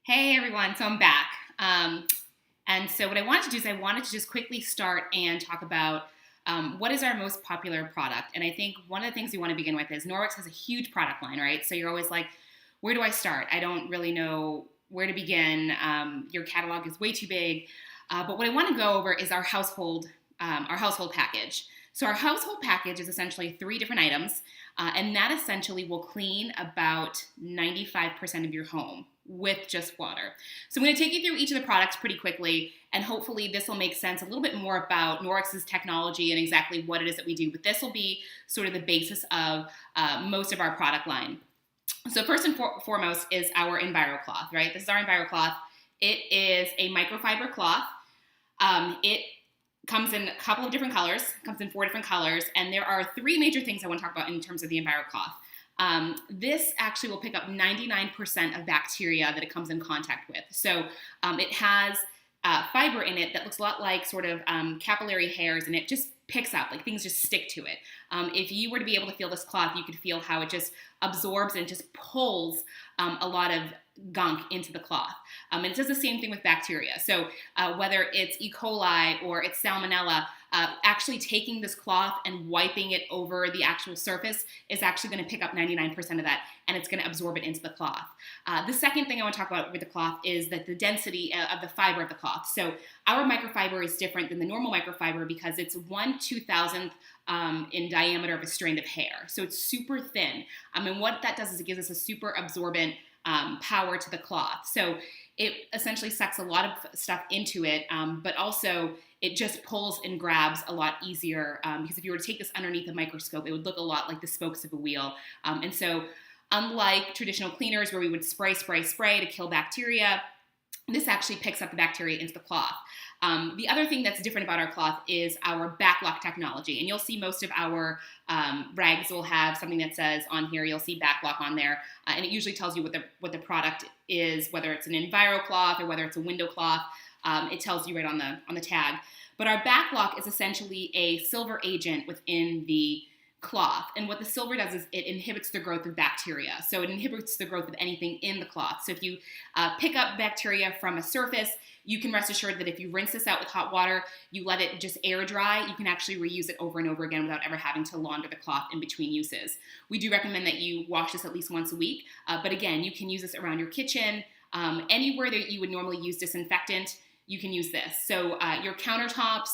Hey everyone, so I'm back. And so what I wanted to do is I wanted to just quickly start and talk about what is our most popular product. And I think one of the things we want to begin with is Norwex has a huge product line, right? So you're always like, where do I start? I don't really know where to begin. Your catalog is way too big. But what I want to go over is our household package. So our household package is essentially three different items, and that essentially will clean about 95% of your home with just water. So I'm going to take you through each of the products pretty quickly, and hopefully this will make sense a little bit more about Norwex's technology and exactly what it is that we do. But this will be sort of the basis of most of our product line. So first and foremost is our EnviroCloth, right? This is our EnviroCloth. It is a microfiber cloth. It comes in a couple of different colors, comes in 4 different colors, and there are 3 major things I want to talk about in terms of the EnviroCloth. This actually will pick up 99% of bacteria that it comes in contact with. So it has fiber in it that looks a lot like sort of capillary hairs, and it just picks up, like things just stick to it. If you were to be able to feel this cloth, you could feel how it just absorbs and just pulls a lot of gunk into the cloth. And it does the same thing with bacteria. So whether it's E. coli or it's salmonella, actually taking this cloth and wiping it over the actual surface is actually going to pick up 99% of that, and it's going to absorb it into the cloth. The second thing I want to talk about with the cloth is that the density of the fiber of the cloth. So our microfiber is different than the normal microfiber because it's 1/2000th in diameter of a strand of hair. So it's super thin. And what that does is it gives us a super absorbent power to the cloth. So it essentially sucks a lot of stuff into it, but also it just pulls and grabs a lot easier because if you were to take this underneath a microscope, it would look a lot like the spokes of a wheel. And so unlike traditional cleaners where we would spray to kill bacteria, this actually picks up the bacteria into the cloth. The other thing that's different about our cloth is our backlock technology. And you'll see most of our rags will have something that says on here, you'll see backlock on there. And it usually tells you what the product is, whether it's an EnviroCloth or whether it's a window cloth. It tells you right on the tag. But our backlock is essentially a silver agent within the cloth. And what the silver does is it inhibits the growth of bacteria. So it inhibits the growth of anything in the cloth. So if you pick up bacteria from a surface, you can rest assured that if you rinse this out with hot water, you let it just air dry, you can actually reuse it over and over again without ever having to launder the cloth in between uses. We do recommend that you wash this at least once a week. But again, you can use this around your kitchen, anywhere that you would normally use disinfectant, you can use this. So your countertops,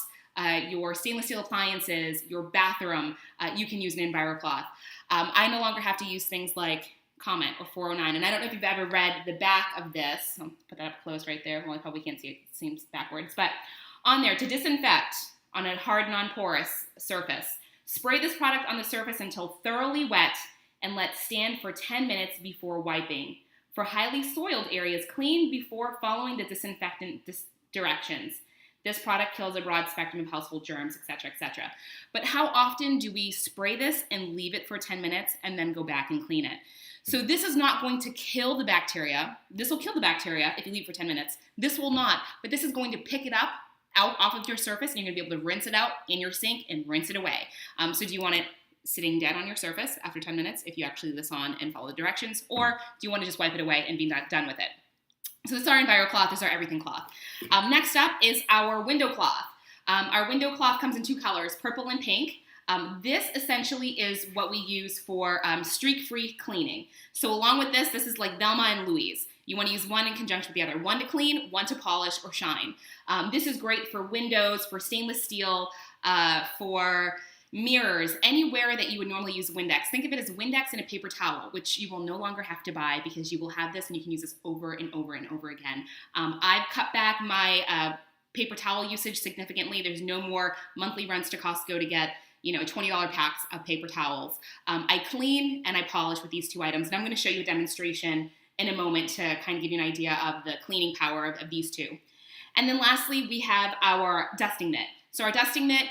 your stainless steel appliances, your bathroom, you can use an EnviroCloth. I no longer have to use things like Comment or 409. And I don't know if you've ever read the back of this. I'll put that up close right there. Well, I probably can't see it. It seems backwards. But on there, to disinfect on a hard, non-porous surface, spray this product on the surface until thoroughly wet and let stand for 10 minutes before wiping. For highly soiled areas, clean before following the disinfectant directions. This product kills a broad spectrum of household germs, etc., etc. But how often do we spray this and leave it for 10 minutes and then go back and clean it? So this is not going to kill the bacteria. This will kill the bacteria if you leave it for 10 minutes. This will not, but this is going to pick it up out off of your surface, and you're going to be able to rinse it out in your sink and rinse it away. So do you want it sitting dead on your surface after 10 minutes if you actually leave this on and follow the directions, or do you want to just wipe it away and be done with it? So this is our EnviroCloth, this is our everything cloth. Next up is our window cloth. Our window cloth comes in 2 colors, purple and pink. This essentially is what we use for streak-free cleaning. So along with this is like Velma and Louise. You want to use one in conjunction with the other. One to clean, one to polish or shine. This is great for windows, for stainless steel, for mirrors, anywhere that you would normally use Windex. Think of it as Windex and a paper towel, which you will no longer have to buy because you will have this and you can use this over and over and over again. I've cut back my paper towel usage significantly. There's no more monthly runs to Costco to get $20 packs of paper towels. I clean and I polish with these 2 items, and I'm going to show you a demonstration in a moment to kind of give you an idea of the cleaning power of these 2. And then lastly, we have our dusting mitt. So our dusting mitt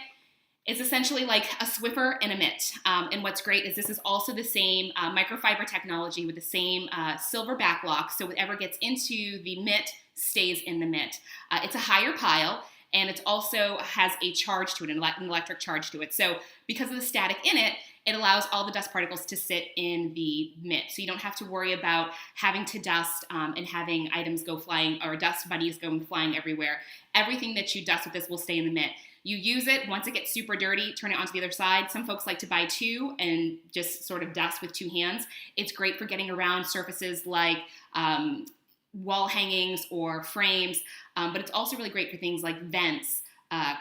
is essentially like a Swiffer and a mitt. And what's great is this is also the same microfiber technology with the same silver backlock, so whatever gets into the mitt stays in the mitt. It's a higher pile, and it also has a charge to it, an electric charge to it. So because of the static in it, it allows all the dust particles to sit in the mitt. So you don't have to worry about having to dust and having items go flying or dust bunnies going flying everywhere. Everything that you dust with this will stay in the mitt. You use it, once it gets super dirty, turn it onto the other side. Some folks like to buy two and just sort of dust with two hands. It's great for getting around surfaces like wall hangings or frames, but it's also really great for things like vents,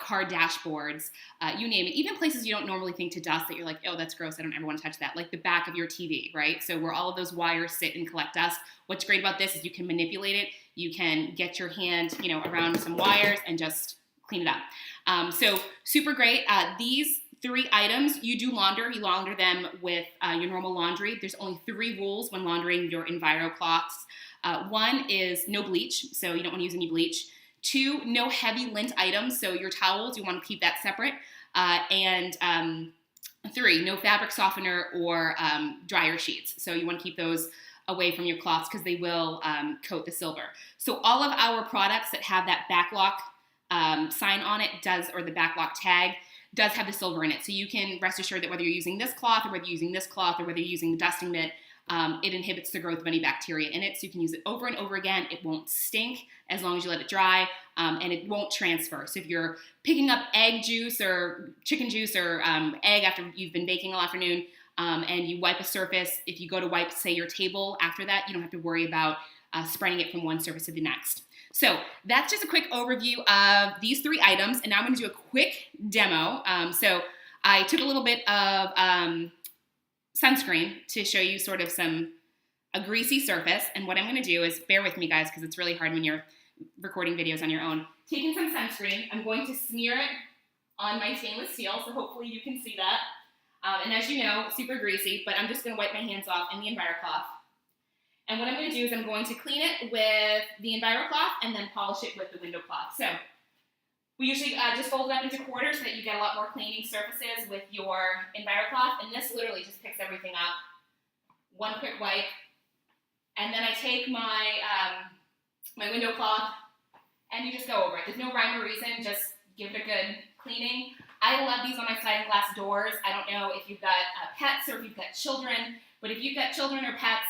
car dashboards, you name it. Even places you don't normally think to dust that you're like, oh, that's gross, I don't ever want to touch that, like the back of your TV, right? So where all of those wires sit and collect dust. What's great about this is you can manipulate it. You can get your hand, around some wires and just clean it up. So super great. These 3 items, you do launder. You launder them with your normal laundry. There's only 3 rules when laundering your EnviroCloths. 1 is no bleach, so you don't want to use any bleach. 2, no heavy lint items, so your towels, you want to keep that separate. And 3, no fabric softener or dryer sheets, so you want to keep those away from your cloths because they will coat the silver. So all of our products that have that backlock sign on it or the backlock tag does have the silver in it. So you can rest assured that whether you're using this cloth or whether you're using this cloth or whether you're using the dusting mitt, it inhibits the growth of any bacteria in it. So you can use it over and over again. It won't stink as long as you let it dry, and it won't transfer. So if you're picking up egg juice or chicken juice or egg after you've been baking all afternoon, and you wipe a surface, if you go to wipe, say, your table after that, you don't have to worry about spreading it from one surface to the next. So that's just a quick overview of these 3 items, and now I'm going to do a quick demo. So I took a little bit of sunscreen to show you sort of a greasy surface, and what I'm going to do is, bear with me guys because it's really hard when you're recording videos on your own. Taking some sunscreen, I'm going to smear it on my stainless steel, so hopefully you can see that. And as you know, super greasy, but I'm just going to wipe my hands off in the EnviroCloth. And what I'm going to do is I'm going to clean it with the EnviroCloth and then polish it with the window cloth. So we usually just fold it up into quarters so that you get a lot more cleaning surfaces with your EnviroCloth. And this literally just picks everything up. One quick wipe. And then I take my my window cloth and you just go over it. There's no rhyme or reason. Just give it a good cleaning. I love these on my sliding glass doors. I don't know if you've got pets or if you've got children, but if you've got children or pets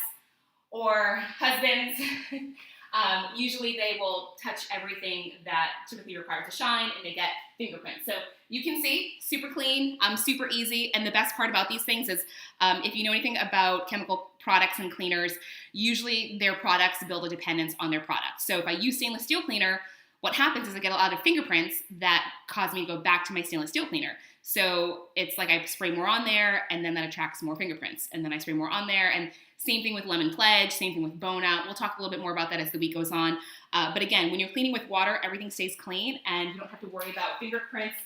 or husbands, usually they will touch everything that typically requires a shine and they get fingerprints. So you can see, super clean, super easy. And the best part about these things is if you know anything about chemical products and cleaners, usually their products build a dependence on their products. So if I use stainless steel cleaner, what happens is I get a lot of fingerprints that cause me to go back to my stainless steel cleaner. So it's like I spray more on there and then that attracts more fingerprints. And then I spray more on there, and same thing with Lemon Pledge, same thing with Bone Out. We'll talk a little bit more about that as the week goes on. But again, when you're cleaning with water, everything stays clean and you don't have to worry about fingerprints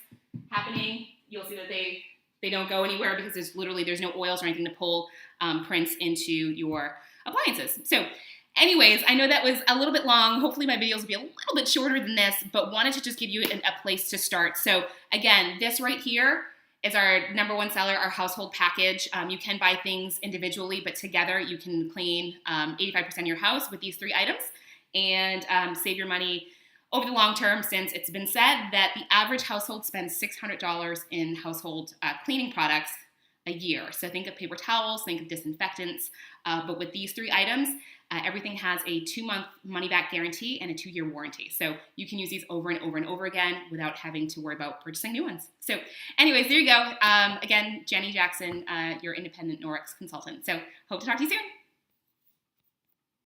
happening. You'll see that they don't go anywhere because there's no oils or anything to pull prints into your appliances. So anyways, I know that was a little bit long. Hopefully my videos will be a little bit shorter than this, but wanted to just give you a place to start. So again, this right here is our #1 seller, our household package. You can buy things individually, but together you can clean 85% of your house with these 3 items and save your money over the long term, since it's been said that the average household spends $600 in household cleaning products a year. So think of paper towels, think of disinfectants, but with these 3 items, everything has a 2-month money-back guarantee and a 2-year warranty. So you can use these over and over and over again without having to worry about purchasing new ones. So anyways, there you go. Again, Jenny Jackson, your independent Norwex consultant. So hope to talk to you soon.